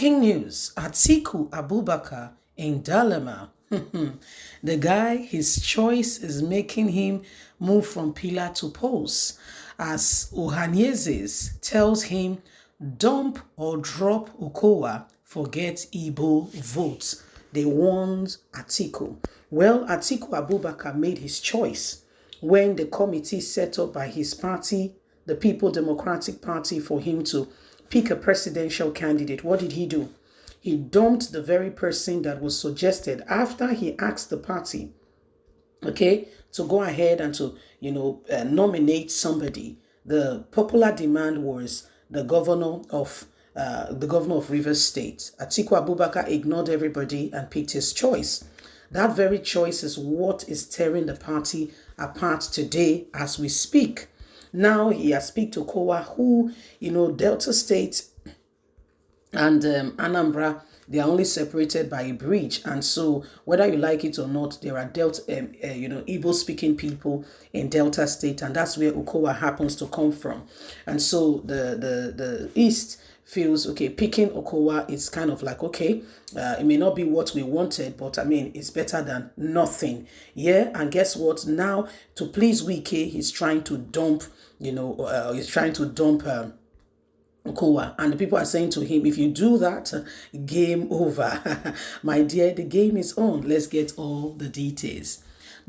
Shocking news. Atiku Abubakar in dilemma. The guy, his choice is making him move from pillar to post. As Ohanaeze tells him, dump or drop Okowa, forget Igbo votes. They warned Atiku. Well, Atiku Abubakar made his choice when the committee set up by his party, the People Democratic Party, for him to pick a presidential candidate. What did he do? He dumped the very person that was suggested after he asked the party, okay, to go ahead and to, nominate somebody. The popular demand was the governor of Rivers State. Atiku Abubakar ignored everybody and picked his choice. That very choice is what is tearing the party apart today as we speak. Now he has picked Okowa, who, Delta State and Anambra, they are only separated by a bridge. And so whether you like it or not, there are Igbo speaking people in Delta State, and that's where Okowa happens to come from. And so the East feels, okay, picking Okowa is kind of like, okay, it may not be what we wanted, but I mean, it's better than nothing. Yeah, and guess what? Now, to please Wike, he's trying to dump, Okowa, and the people are saying to him, if you do that, game over. My dear, the game is on. Let's get all the details.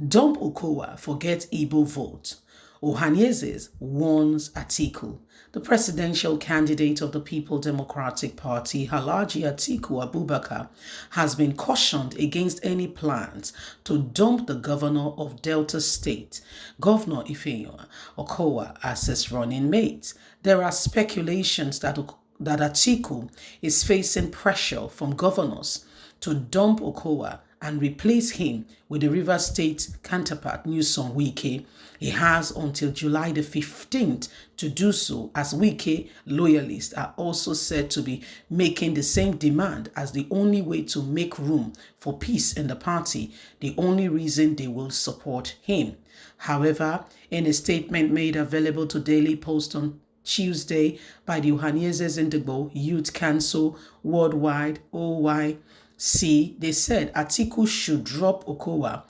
Dump Okowa, forget Igbo vote. Ohanaeze warns Atiku. The presidential candidate of the People Democratic Party, Alhaji Atiku Abubakar, has been cautioned against any plans to dump the governor of Delta State, Governor Ifeanyi Okowa, as his running mate. There are speculations that Atiku is facing pressure from governors to dump Okowa and replace him with the Rivers State counterpart, Newsom Wike. He has until July the 15th to do so, as Wike loyalists are also said to be making the same demand as the only way to make room for peace in the party, the only reason they will support him. However, in a statement made available to Daily Post on Tuesday by the Ohanaeze Ndigbo Youth Council Worldwide, OYC, they said Atiku should drop Okowa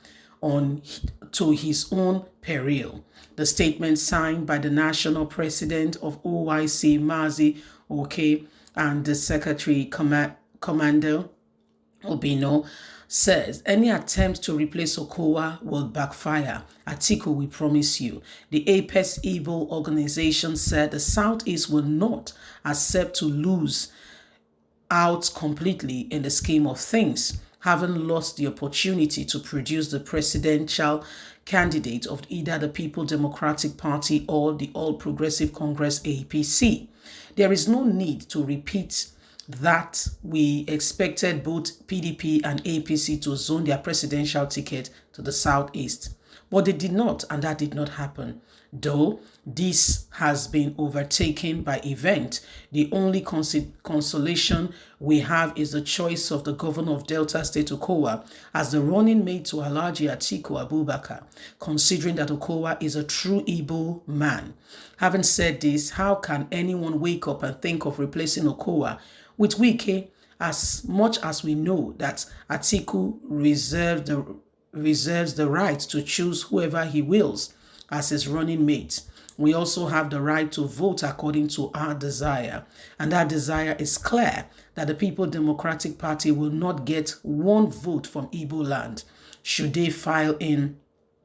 to his own peril. The statement, signed by the national president of OYC, Mazi Oke, and the secretary, Commander Obino, says any attempt to replace Okowa will backfire. Atiku, we promise you. The Apex Igbo organization said the Southeast will not accept to lose out completely in the scheme of things, having lost the opportunity to produce the presidential candidate of either the People Democratic Party or the All Progressive Congress, APC. There is no need to repeat that we expected both PDP and APC to zone their presidential ticket to the Southeast. But they did not, and that did not happen. Though this has been overtaken by event, the only consolation we have is the choice of the governor of Delta State, Okowa, as the running mate to Alhaji Atiku Abubakar, considering that Okowa is a true Igbo man. Having said this, how can anyone wake up and think of replacing Okowa with Wike, as much as we know that Atiku reserves the right to choose whoever he wills as his running mate? We also have the right to vote according to our desire. And that desire is clear, that the People Democratic Party will not get one vote from Igbo land should they file in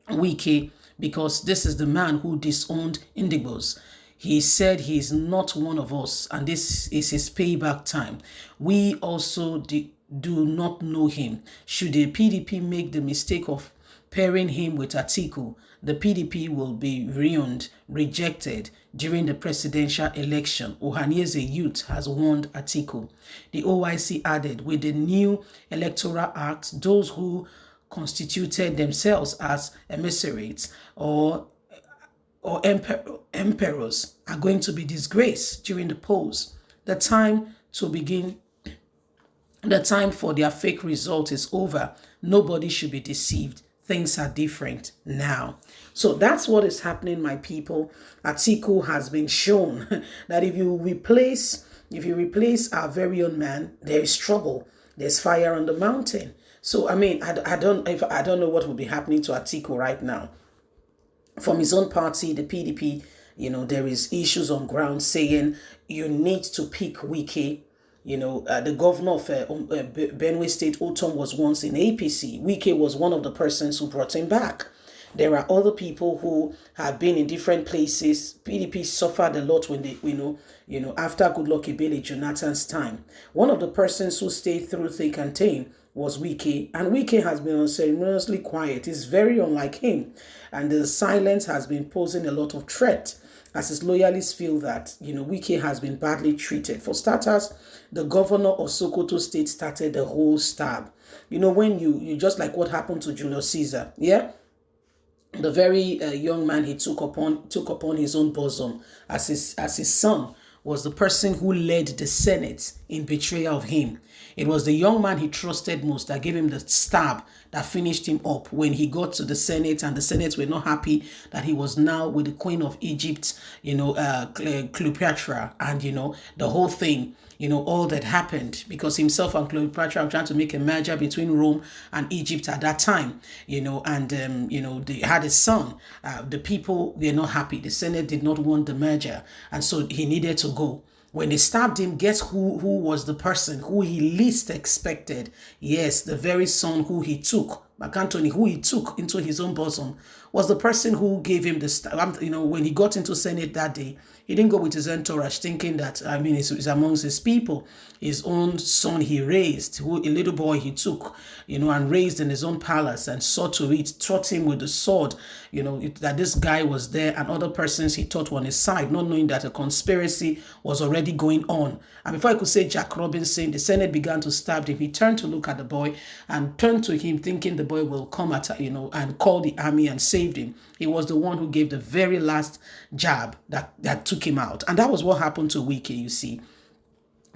Wike, because this is the man who disowned Indigbos. He said he is not one of us, and this is his payback time. We also do not know him. Should the PDP make the mistake of pairing him with Atiku, the PDP will be ruined, rejected during the presidential election. Ohanaeze Youth has warned Atiku. The OYC added, with the new Electoral Act, those who constituted themselves as emissaries or emperors are going to be disgraced during the polls. The time for their fake result is over. Nobody should be deceived. Things are different now. So that's what is happening, my people. Atiku has been shown that if you replace If you replace our very own man, there is trouble. There's fire on the mountain. So I mean, I don't know what will be happening to Atiku right now. From his own party, the PDP, there is issues on ground saying you need to pick Wike. The governor of Benue State, Otom, was once in APC. Wike was one of the persons who brought him back. There are other people who have been in different places. PDP suffered a lot when they, after Goodluck Ebele Jonathan's time. One of the persons who stayed through thick and thin was Wike, and Wike has been unceremoniously quiet. It's very unlike him, and the silence has been posing a lot of threat, as his loyalists feel that Wike has been badly treated. For starters, the governor of Sokoto State started the whole stab. When you just like what happened to Julius Caesar, yeah. The very young man he took upon his own bosom as his son was the person who led the Senate in betrayal of him. It was the young man he trusted most that gave him the stab that finished him up when he got to the Senate, and the Senate were not happy that he was now with the Queen of Egypt, Cleopatra, and the whole thing, all that happened because himself and Cleopatra were trying to make a merger between Rome and Egypt at that time, and they had a son. The people were not happy. The Senate did not want the merger, and so he needed to go. When they stabbed him, guess who was the person who he least expected? Yes, the very son who he took, Mark Antony, who he took into his own bosom, was the person who gave him the stab. When he got into Senate that day, he didn't go with his entourage thinking that, it's amongst his people. His own son he raised, a little boy he took, and raised in his own palace and saw to it, taught him with the sword, that this guy was there and other persons he taught were on his side, not knowing that a conspiracy was already going on. And before I could say Jack Robinson, the Senate began to stab him. He turned to look at the boy and turned to him thinking the boy will come at, and call the army and saved him. He was the one who gave the very last jab that took him out. And that was what happened to Wike, you see.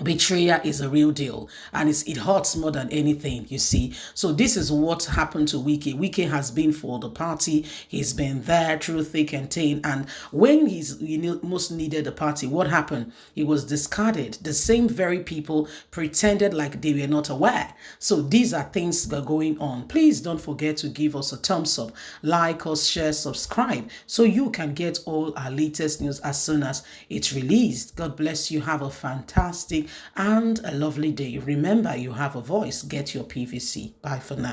Betrayal is a real deal, and it hurts more than anything, you see. So this is what happened to Wike. Wike has been for the party. He's been there through thick and thin, and when most needed the party, what happened? He was discarded. The same very people pretended like they were not aware. So these are things that are going on. Please don't forget to give us a thumbs up, like us, share, subscribe, so you can get all our latest news as soon as it's released. God bless you. Have a fantastic and a lovely day. Remember, you have a voice. Get your PVC. Bye for now.